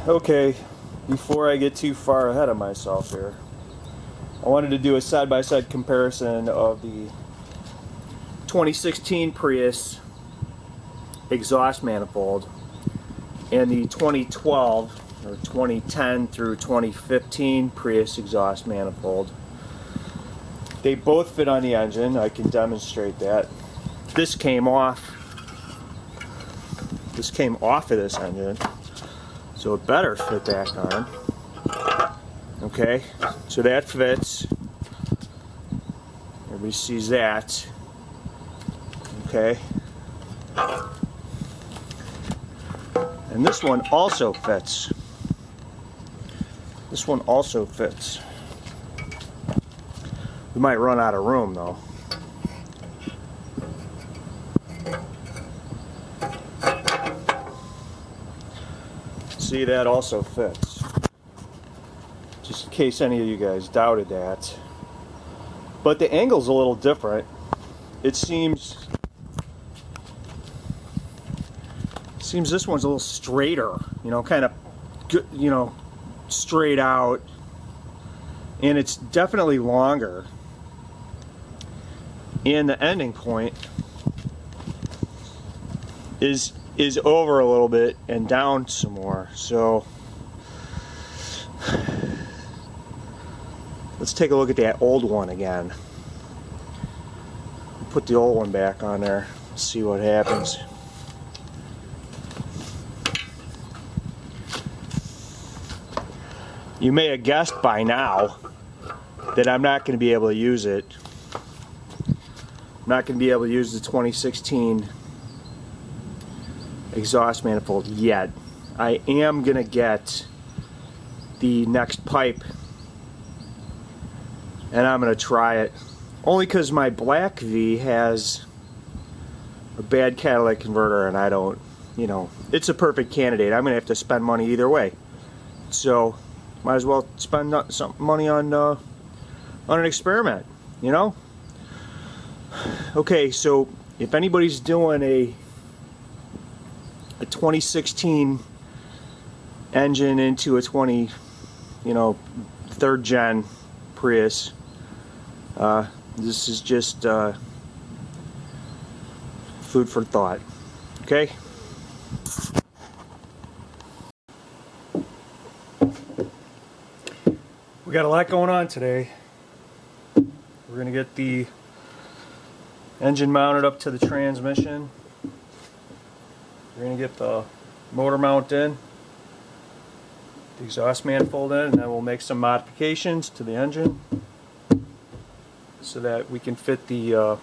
Okay, before I get too far ahead of myself here, I wanted to do a side-by-side comparison of the 2016 Prius exhaust manifold and the 2012 or 2010 through 2015 Prius exhaust manifold. They both fit on the engine. I can demonstrate that. This came off of this engine, so it better fit back on. Okay, so that fits. Everybody sees that. Okay. And this one also fits. This one also fits. We might run out of room though. See, that also fits. Just in case any of you guys doubted that. But the angle's a little different. It seems this one's a little straighter, you know, kind of, you know, straight out, and it's definitely longer. And the ending point is over a little bit and down some more. So let's take a look at that old one again. Put the old one back on there, see what happens. You may have guessed by now that I'm not going to be able to use it. I'm not going to be able to use the 2016 exhaust manifold yet. I am going to get the next pipe and I'm going to try it. Only because my black V has a bad catalytic converter and I don't, you know, it's a perfect candidate. I'm going to have to spend money either way. So might as well spend some money on an experiment, you know? Okay, so if anybody's doing a 2016 engine into a 20, you know, third gen Prius, this is just food for thought. Okay? We got a lot going on today. We're going to get the engine mounted up to the transmission. We're going to get the motor mount in, the exhaust manifold in, and then we'll make some modifications to the engine so that we can fit the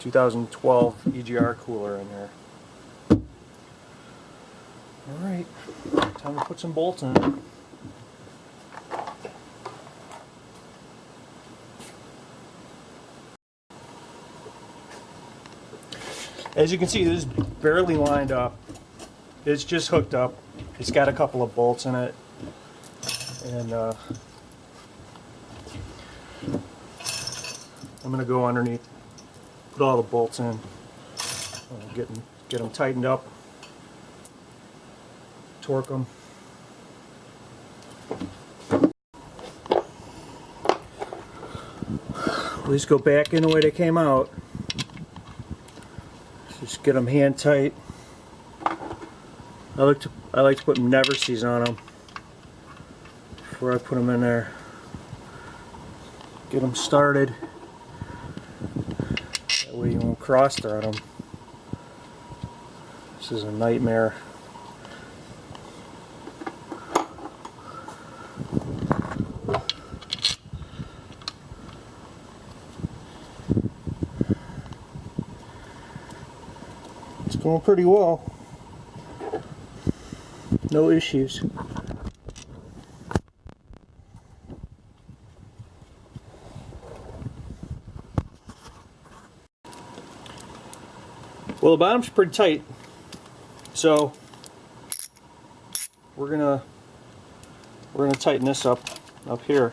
2012 EGR cooler in there. Alright, time to put some bolts in. As you can see, this is barely lined up. It's just hooked up. It's got a couple of bolts in it. And I'm going to go underneath, put all the bolts in, get them tightened up, torque them. These go back in the way they came out. Just get them hand tight. I like to put never sees on them before I put them in there. Get them started. That way you won't cross thread them. This is a nightmare. It's going pretty well. No issues. Well, the bottom's pretty tight, so we're gonna tighten this up here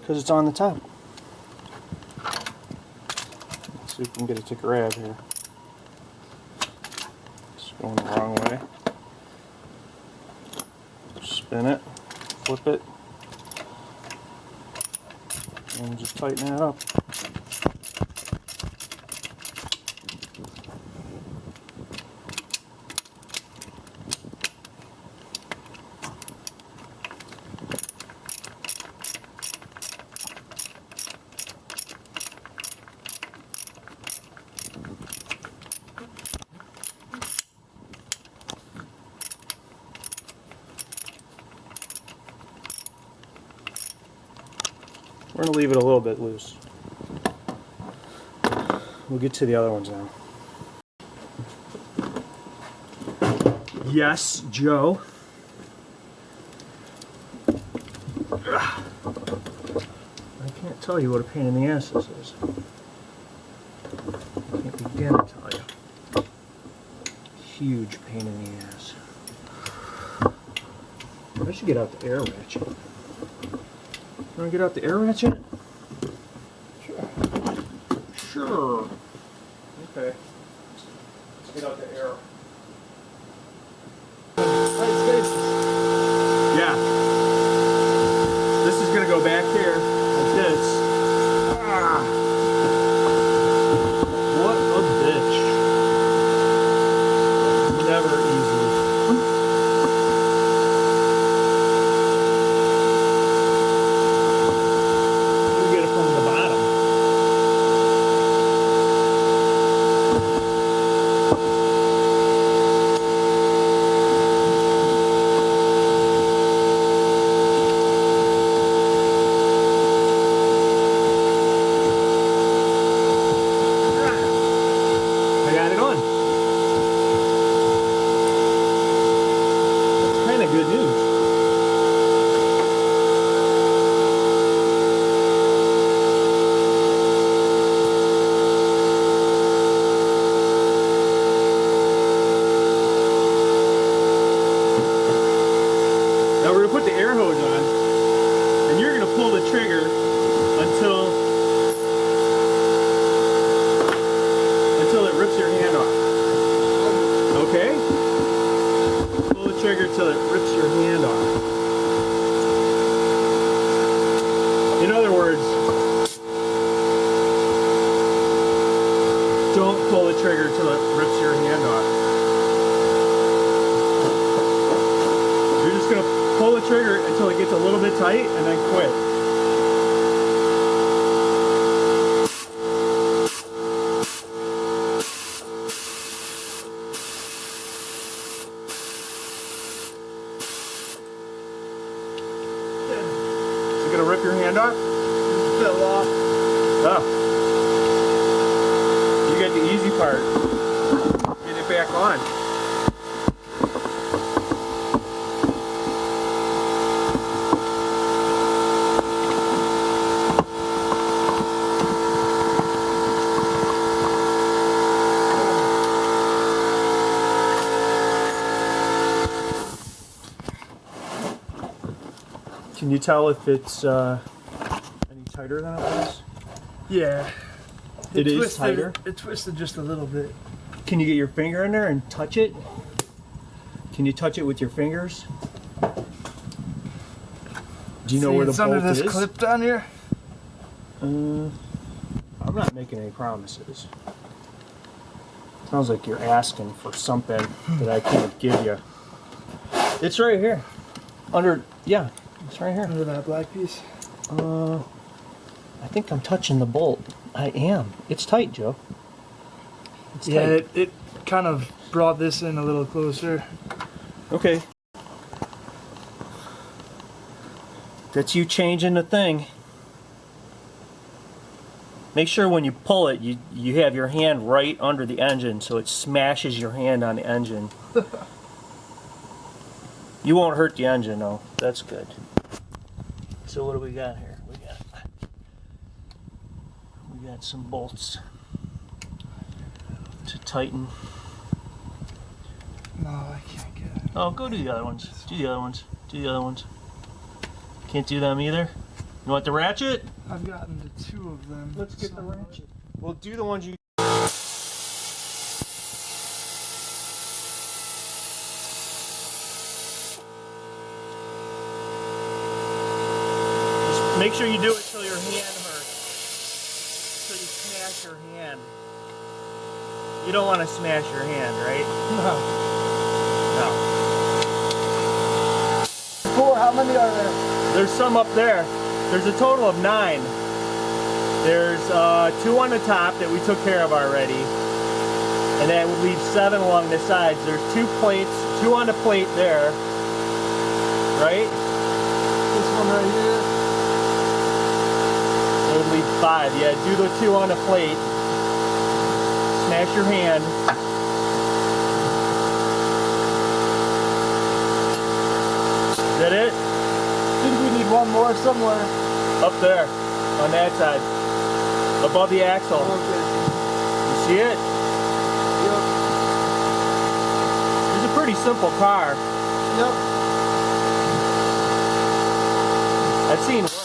because it's on the top. Let's see if we can get it to grab here. It's going the wrong way. spin it, flip it, and just tighten that up. We're going to leave it a little bit loose. We'll get to the other ones now. Yes, Joe. I can't tell you what a pain in the ass this is. I can't begin to tell you. Huge pain in the ass. I should get out the air ratchet. You want to get out the air ratchet? Sure. Sure. Okay. Let's get out the air. Yeah. This is going to go back here like this. Ah. What a bitch. Never easy. Good news. Now we're going to put the air hose on, and you're going to pull the trigger until it rips your hand off. Okay? Pull the trigger till it rips your hand off. In other words, don't pull the trigger till it rips your hand off. You're just going to pull the trigger until it gets a little bit tight and then quit. Gonna rip your hand off? It fell off. Oh. You got the easy part. Get it back on. Can you tell if it's any tighter than it was? Yeah. It is tighter? It twisted just a little bit. Can you get your finger in there and touch it? Can you touch it with your fingers? Do you know where the bolt is? It's under this clip down here? I'm not making any promises. Sounds like you're asking for something that I can't give you. It's right here. Yeah. It's right here. Under that black piece? I think I'm touching the bolt. I am. It's tight, Joe. It's tight. It kind of brought this in a little closer. Okay. That's you changing the thing. Make sure when you pull it, you have your hand right under the engine so it smashes your hand on the engine. You won't hurt the engine though. That's good. So what do we got here? We got some bolts to tighten. No, I can't get it. Oh, go do the other ones. Do the other ones. Do the other ones. Can't do them either? You want the ratchet? I've gotten to 2 of them. Let's get the ratchet. Well, do the ones you... Make sure you do it till your hand hurts. So you smash your hand. You don't want to smash your hand, right? No. No. 4, how many are there? There's some up there. There's a total of 9. There's 2 on the top that we took care of already. And that would leave 7 along the sides. There's 2 plates, 2 on the plate there. Right? This one right here. It would leave 5. Yeah, do the 2 on the plate. Smash your hand. Is that it? I think we need one more somewhere. Up there, on that side. Above the axle. Okay. You see it? Yep. It's a pretty simple car. Yep. I've seen worse.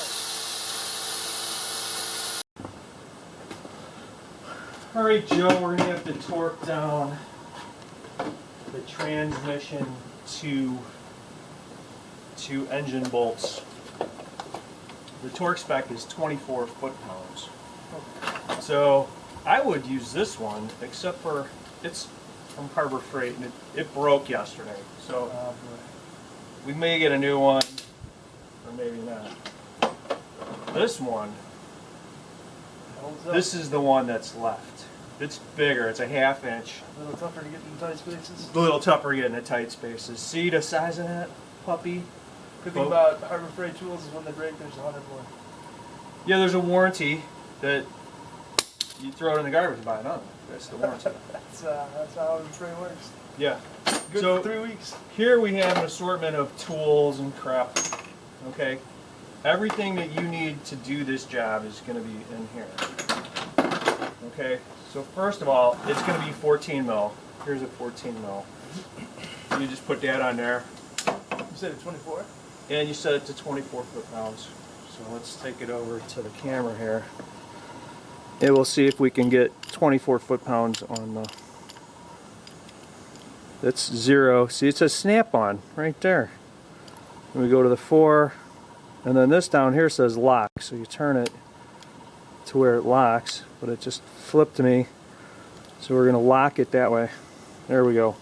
Alright, Joe, we're going to have to torque down the transmission to engine bolts. The torque spec is 24 foot-pounds. So I would use this one, except for it's from Harbor Freight and it broke yesterday. So we may get a new one, or maybe not. This one, this is the one that's left. It's bigger, it's a 1/2 inch. A little tougher to get in tight spaces. A little tougher getting the tight spaces. See the size of that puppy? Good thing about Harbor Freight tools is when they break, there's 100 more. Yeah, there's a warranty that you throw it in the garbage and buy another. That's the warranty. That's how Harbor Freight works. Yeah. Good So for 3 weeks. here we have an assortment of tools and crap. Okay. Everything that you need to do this job is going to be in here. Okay. So first of all, it's going to be 14 mil. Here's a 14 mil. You just put that on there. You said it's 24? And you set it to 24 foot-pounds. So let's take it over to the camera here. And we'll see if we can get 24 foot-pounds on the... That's 0. See, it says snap-on right there. And we go to the 4. And then this down here says lock. So you turn it to where it locks. But it just flipped me. So we're going to lock it that way. There we go.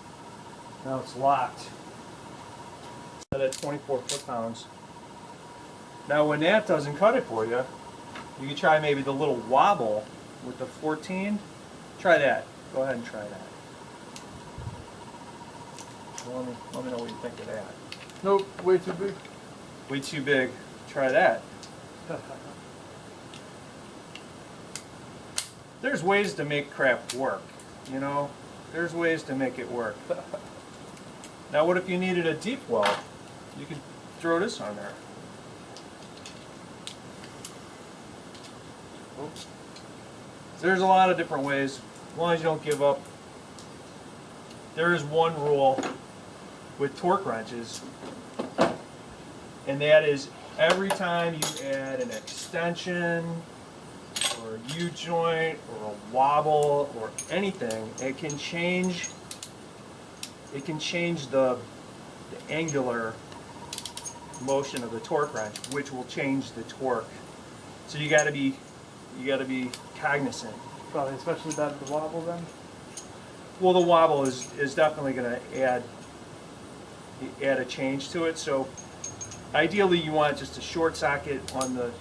Now it's locked. Set at 24 foot-pounds. Now when that doesn't cut it for you, you can try maybe the little wobble with the 14. Try that. Go ahead and try that. So let me know what you think of that. Nope, way too big. Way too big. Try that. There's ways to make crap work, you know? There's ways to make it work. Now what if you needed a deep well? You could throw this on there. Oops. There's a lot of different ways, as long as you don't give up. There is one rule with torque wrenches, and that is every time you add an extension or a U-joint or a wobble or anything, it can change the angular motion of the torque wrench, which will change the torque. So you got to be cognizant. Probably especially bad with the wobble then. Well, the wobble is definitely going to add a change to it. So ideally, you want just a short socket on the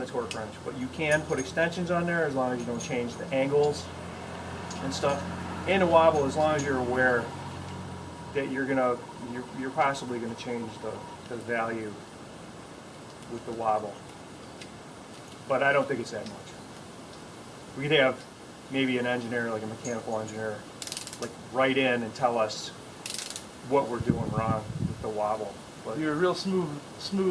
torque wrench, but you can put extensions on there as long as you don't change the angles and stuff. And the wobble, as long as you're aware that you're possibly going to change the value with the wobble. But I don't think it's that much. We could have maybe an engineer, like a mechanical engineer, like write in and tell us what we're doing wrong with the wobble. But You're real smooth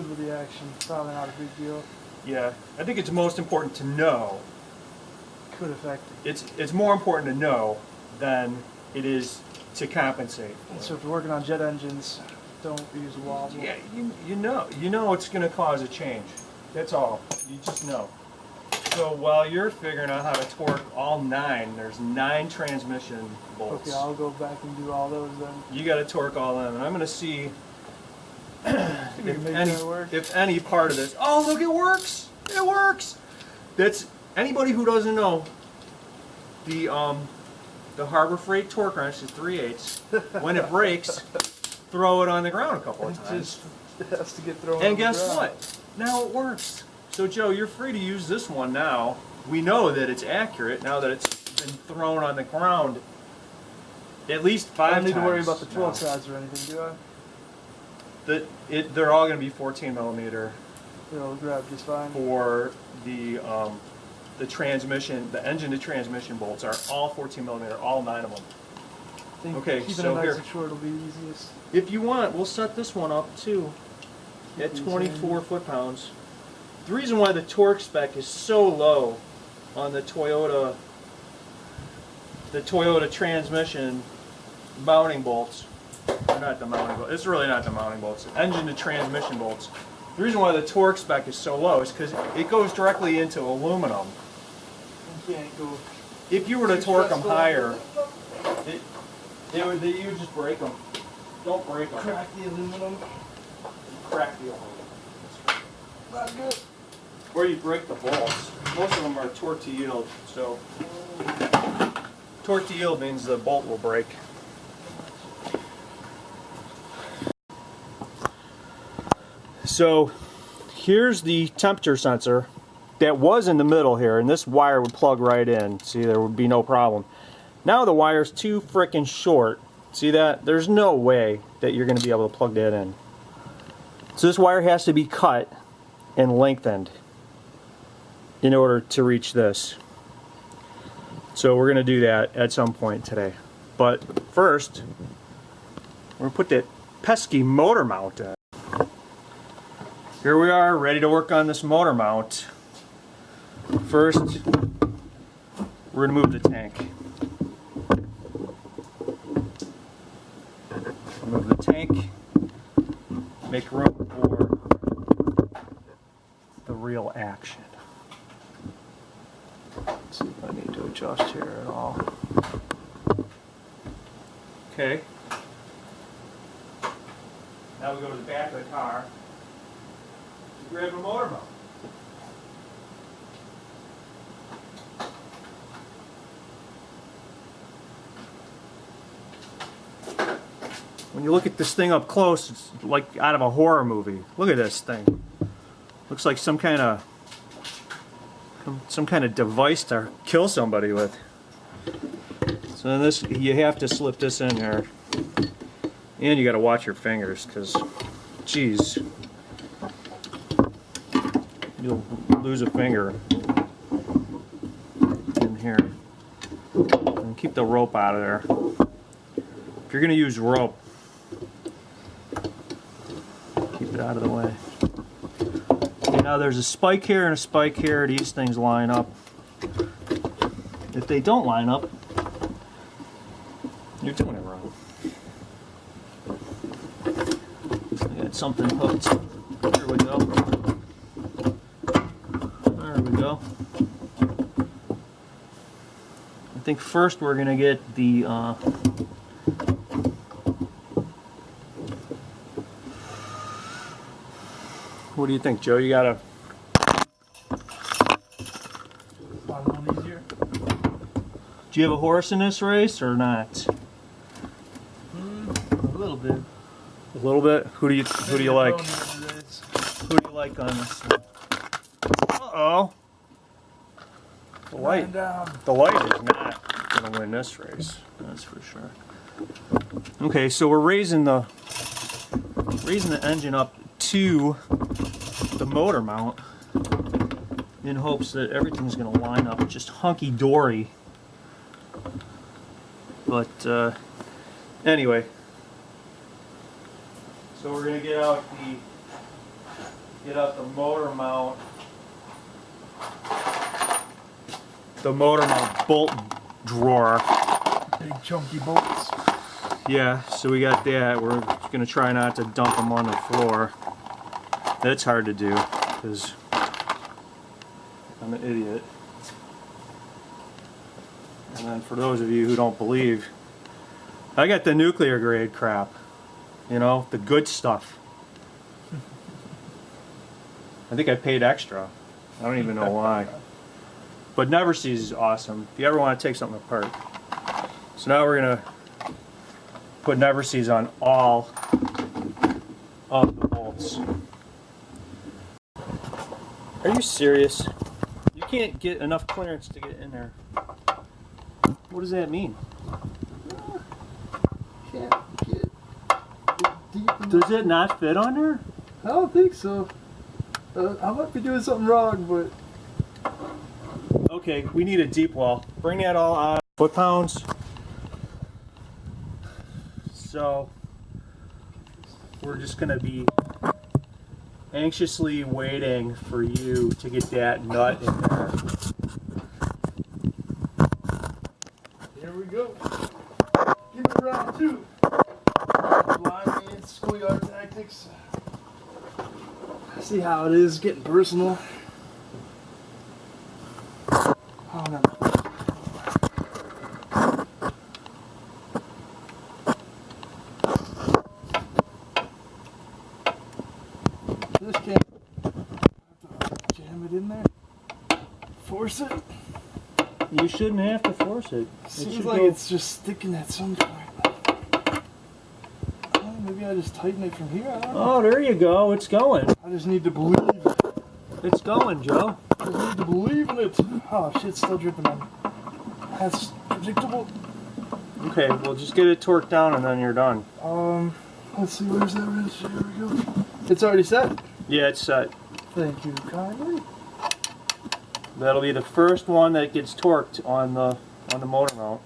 with the action. Probably not a big deal. yeah, I think it's most important to know. Could affect it. It's more important to know than it is to compensate. So if you're working on jet engines, don't use a wobble. Yeah, you know it's going to cause a change. That's all. You just know. So while you're figuring out how to torque all 9, there's 9 transmission bolts. Okay, I'll go back and do all those then. You got to torque all of them, and I'm going to see We can make that work. if any part of this. Oh, look, it works! It works. That's anybody who doesn't know. The Harbor Freight torque wrench is 3/8. When it breaks, throw it on the ground a couple of times. It has to get thrown. And guess what? Now it works. So Joe, you're free to use this one now. We know that it's accurate now that it's been thrown on the ground at least 5 times. I don't need to worry about the 12 size or anything, do I? They're all going to be 14 millimeter. It'll grab just fine. For the transmission, the engine to transmission bolts are all 14 millimeter, all 9 of them. I think Okay, keeping so it nice here. and short will be easiest. If you want, we'll set this one up too at 24 foot-pounds. The reason why the torque spec is so low on the Toyota transmission mounting bolts, or not the mounting bolts, it's really not the mounting bolts, engine to transmission bolts. The reason why the torque spec is so low is because it goes directly into aluminum. You can't go. If you were to torque them higher, you would just break them. Don't break them. Crack the aluminum. Crack the aluminum. Not good. Or you break the bolts. Most of them are torque to yield, so torque to yield means the bolt will break. So here's the temperature sensor that was in the middle here, and this wire would plug right in. See, there would be no problem. Now the wire's too frickin' short. See that? There's no way that you're going to be able to plug that in. So this wire has to be cut and lengthened in order to reach this. So we're going to do that at some point today. But first, we're going to put that pesky motor mount in. Here we are, ready to work on this motor mount. First, we're going to move the tank. Move the tank, make room for the real action. Let's see if I need to adjust here at all. Okay. Now we go to the back of the car to grab a motor mount. When you look at this thing up close, it's like out of a horror movie. Look at this thing. Looks like some kind of device to kill somebody with. So this, you have to slip this in there, and you got to watch your fingers, because, geez, you'll lose a finger in here. And keep the rope out of there. If you're going to use rope, keep it out of the way. Okay, now there's a spike here and a spike here. These things line up. If they don't line up, you're doing it wrong. I got something hooked. There we go. There we go. I think first we're going to get the what do you think, Joe? You got a One easier. do you have a horse in this race or not? A little bit. A little bit. Who do you like? Who do you like on this one? Uh-oh. The light is not going to win this race. That's for sure. Okay, so we're raising the engine up to the motor mount in hopes that everything's going to line up just hunky-dory. But anyway, so we're going to get out the motor mount. The motor mount bolt drawer. Big chunky bolts. Yeah, so we got that. We're going to try not to dump them on the floor. That's hard to do because I'm an idiot. And then for those of you who don't believe, I got the nuclear grade crap. You know, the good stuff. I think I paid extra. I don't even know why. But never sees is awesome if you ever want to take something apart. So now we're gonna put never sees on all of the bolts. Are you serious? You can't get enough clearance to get in there. What does that mean? Can't get deep enough. Does it not fit on there? I don't think so. I might be doing something wrong, but Okay, we need a deep well. Bring that all on. Foot-pounds. So we're just gonna be anxiously waiting for you to get that nut in there. here we go. Give it round 2. Blind man schoolyard tactics. See how it is getting personal. Oh no. This can't. Jam it in there. Force it. You shouldn't have to force it. Seems like it's just sticking at some point. Oh, maybe I just tighten it from here. I don't know. Oh, there you go. It's going. I just need to believe. It's going, Joe. I just need to believe in it. Oh shit, still dripping on me. That's predictable. Okay, we'll just get it torqued down and then you're done. Let's see, where's that wrench? Here we go. It's already set. Yeah, it's set. Thank you kindly. That'll be the first one that gets torqued on the motor mount.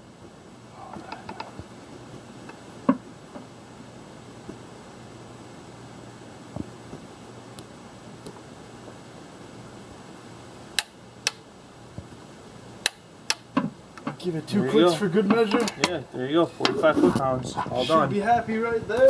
Give it 2 There you clicks go. for good measure. Yeah, there you go. 45 foot-pounds. All Should done. be happy right there.